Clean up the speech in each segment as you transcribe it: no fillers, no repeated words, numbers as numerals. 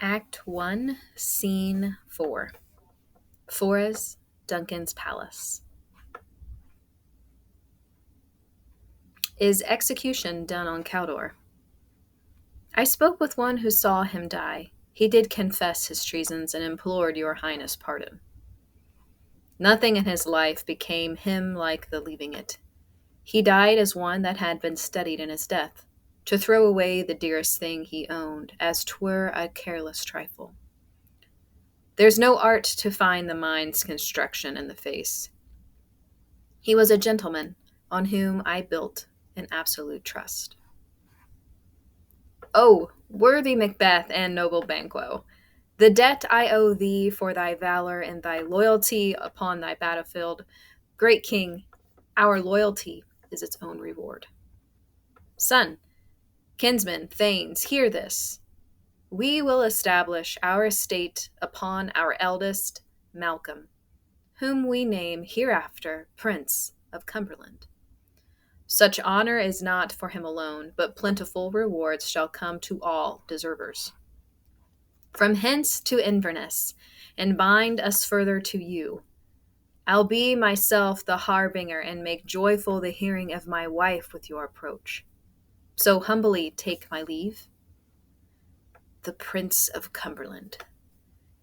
Act 1, Scene 4. Forres, Duncan's palace. Is execution done on Cawdor? I spoke with one who saw him die. He did confess his treasons and implored your highness pardon. Nothing in his life became him like the leaving it. He died as one that had been studied in his death, to throw away the dearest thing he owned, as 'twere a careless trifle. There's no art to find the mind's construction in the face. He was a gentleman on whom I built an absolute trust. Oh, worthy Macbeth and noble Banquo, the debt I owe thee for thy valor and thy loyalty upon thy battlefield, great king, our loyalty is its own reward. Son, kinsmen, thanes, hear this. We will establish our estate upon our eldest, Malcolm, whom we name hereafter Prince of Cumberland. Such honor is not for him alone, but plentiful rewards shall come to all deservers. From hence to Inverness, and bind us further to you. I'll be myself the harbinger, and make joyful the hearing of my wife with your approach. So humbly take my leave. The Prince of Cumberland.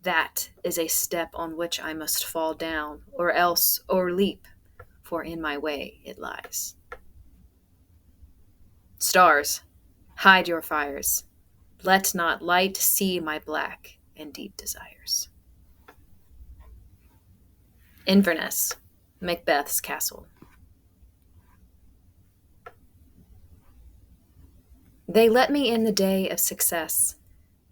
That is a step on which I must fall down, or else o'erleap, for in my way it lies. Stars, hide your fires. Let not light see my black and deep desires. Inverness, Macbeth's castle. They let me in the day of success,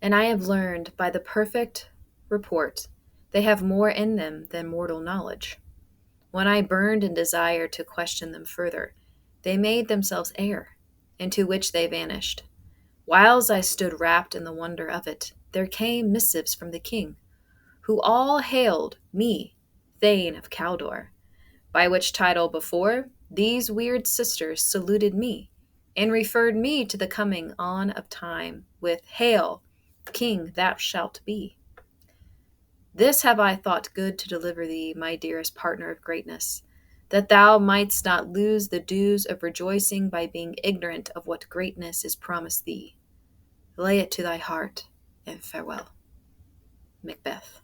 and I have learned by the perfect report they have more in them than mortal knowledge. When I burned in desire to question them further, they made themselves air, into which they vanished. Whiles I stood wrapped in the wonder of it, there came missives from the king, who all hailed me, Thane of Cawdor, by which title before these weird sisters saluted me, and referred me to the coming on of time, with Hail, King thou shalt be. This have I thought good to deliver thee, my dearest partner of greatness, that thou mightst not lose the dues of rejoicing by being ignorant of what greatness is promised thee. Lay it to thy heart, and farewell. Macbeth.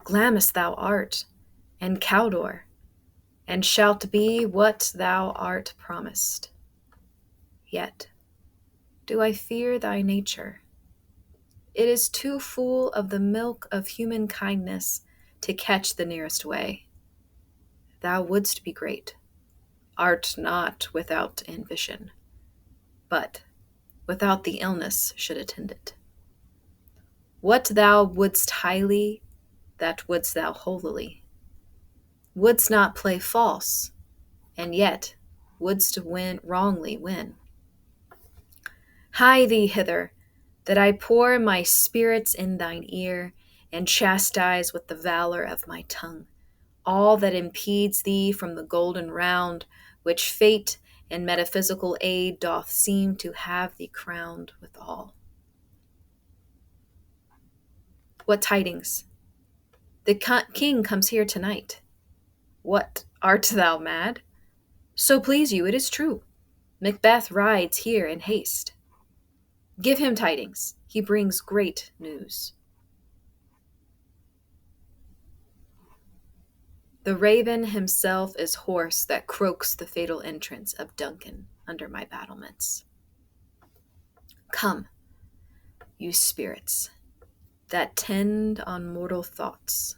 Glamis thou art, and Cawdor, and shalt be what thou art promised. Yet do I fear thy nature. It is too full of the milk of human kindness to catch the nearest way. Thou wouldst be great, art not without ambition, but without the illness should attend it. What thou wouldst highly, that wouldst thou holily. Wouldst not play false, and yet wouldst wrongly win. Hie thee hither, that I pour my spirits in thine ear, and chastise with the valor of my tongue all that impedes thee from the golden round, which fate and metaphysical aid doth seem to have thee crowned withal. What tidings? The king comes here tonight. What, art thou mad? So please you, it is true. Macbeth rides here in haste. Give him tidings. He brings great news. The raven himself is hoarse that croaks the fatal entrance of Duncan under my battlements. Come, you spirits that tend on mortal thoughts,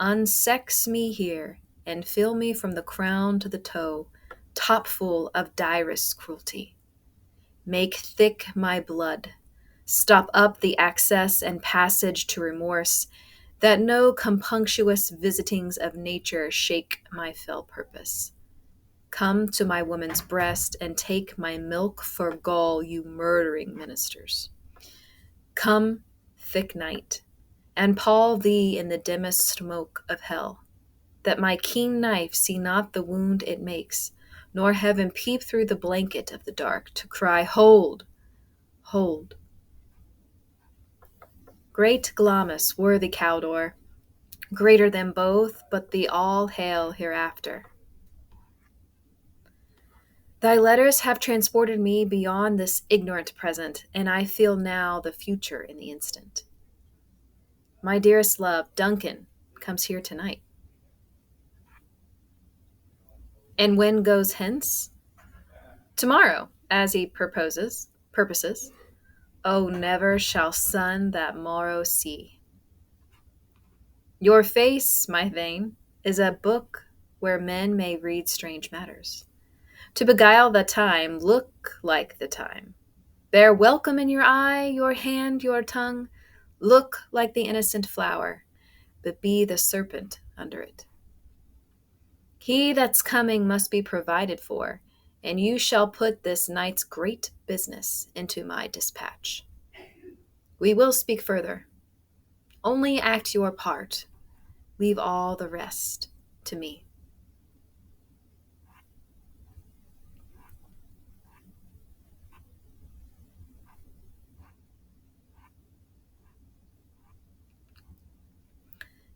unsex me here and fill me from the crown to the toe, top full of direst cruelty. Make thick my blood, stop up the access and passage to remorse, that no compunctious visitings of nature shake my fell purpose. Come to my woman's breast and take my milk for gall, you murdering ministers. Come, thick night, and pall thee in the dimmest smoke of hell, that my keen knife see not the wound it makes, nor heaven peep through the blanket of the dark to cry, Hold, hold, Great Glamis, worthy Cawdor, greater than both, but the all hail hereafter. Thy letters have transported me beyond this ignorant present, and I feel now the future in the instant. My dearest love, Duncan, comes here tonight. And when goes hence? Tomorrow, as he purposes. Oh, never shall sun that morrow see. Your face, my Thane, is a book where men may read strange matters. To beguile the time, look like the time. Bear welcome in your eye, your hand, your tongue. Look like the innocent flower, but be the serpent under it. He that's coming must be provided for, and you shall put this night's great business into my dispatch. We will speak further. Only act your part. Leave all the rest to me.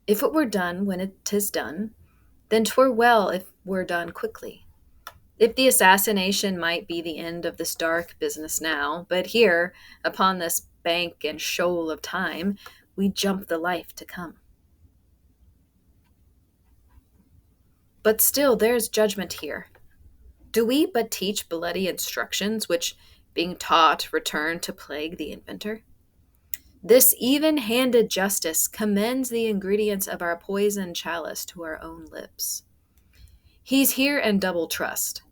If it were done when it is done, then 'twere well if were done quickly. If the assassination might be the end of this dark business now, but here, upon this bank and shoal of time, we jump the life to come. But still there's judgment here. Do we but teach bloody instructions, which, being taught, return to plague the inventor? This even handed justice commends the ingredients of our poison chalice to our own lips. He's here in double trust.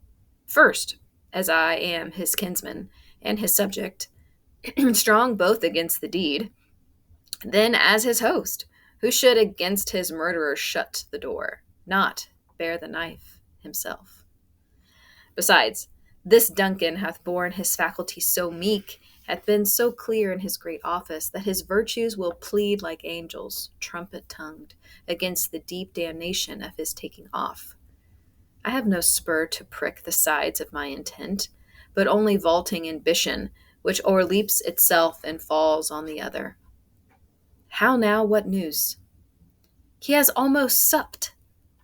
First, as I am his kinsman and his subject, strong both against the deed, then as his host, who should against his murderer shut the door, not bear the knife himself. Besides, this Duncan hath borne his faculties so meek, hath been so clear in his great office, that his virtues will plead like angels, trumpet-tongued, against the deep damnation of his taking off. I have no spur to prick the sides of my intent, but only vaulting ambition, which o'erleaps itself and falls on the other. How now, what news? He has almost supped.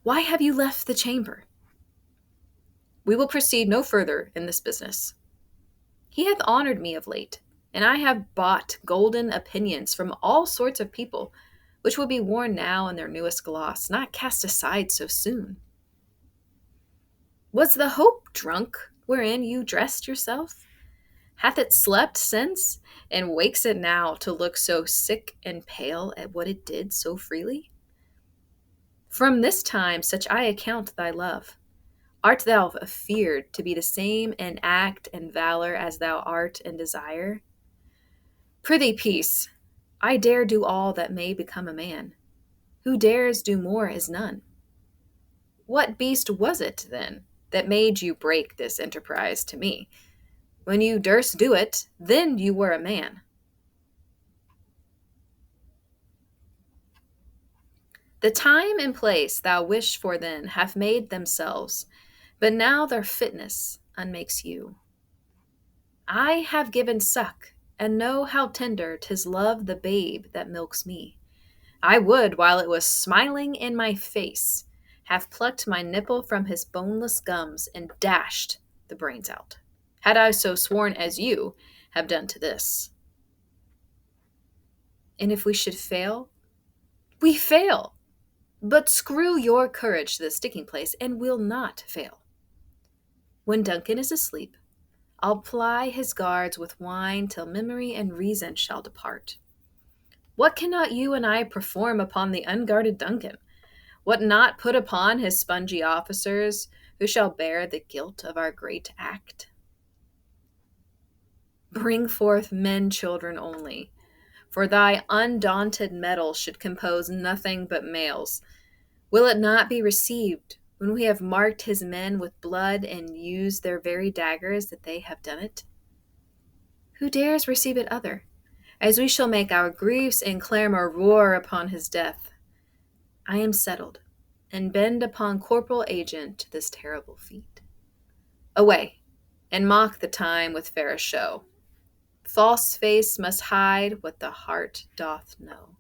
Why have you left the chamber? We will proceed no further in this business. He hath honored me of late, and I have bought golden opinions from all sorts of people, which will be worn now in their newest gloss, not cast aside so soon. Was the hope drunk wherein you dressed yourself? Hath it slept since, and wakes it now to look so sick and pale at what it did so freely? From this time such I account thy love. Art thou afeared to be the same in act and valor as thou art in desire? Prithee, peace. I dare do all that may become a man. Who dares do more is none. What beast was it, then, that made you break this enterprise to me? When you durst do it, then you were a man. The time and place thou wished for then have made themselves, but now their fitness unmakes you. I have given suck, and know how tender 'tis love the babe that milks me. I would, while it was smiling in my face, have plucked my nipple from his boneless gums and dashed the brains out, had I so sworn as you have done to this. And if we should fail, we fail. But screw your courage to the sticking place, and we'll not fail. When Duncan is asleep, I'll ply his guards with wine till memory and reason shall depart. What cannot you and I perform upon the unguarded Duncan? What not put upon his spongy officers, who shall bear the guilt of our great act? Bring forth men children only, for thy undaunted mettle should compose nothing but males. Will it not be received when we have marked his men with blood and used their very daggers that they have done it? Who dares receive it other, as we shall make our griefs and clamor roar upon his death? I am settled, and bend upon corporal agent to this terrible feat. Away, and mock the time with fairest show. False face must hide what the heart doth know.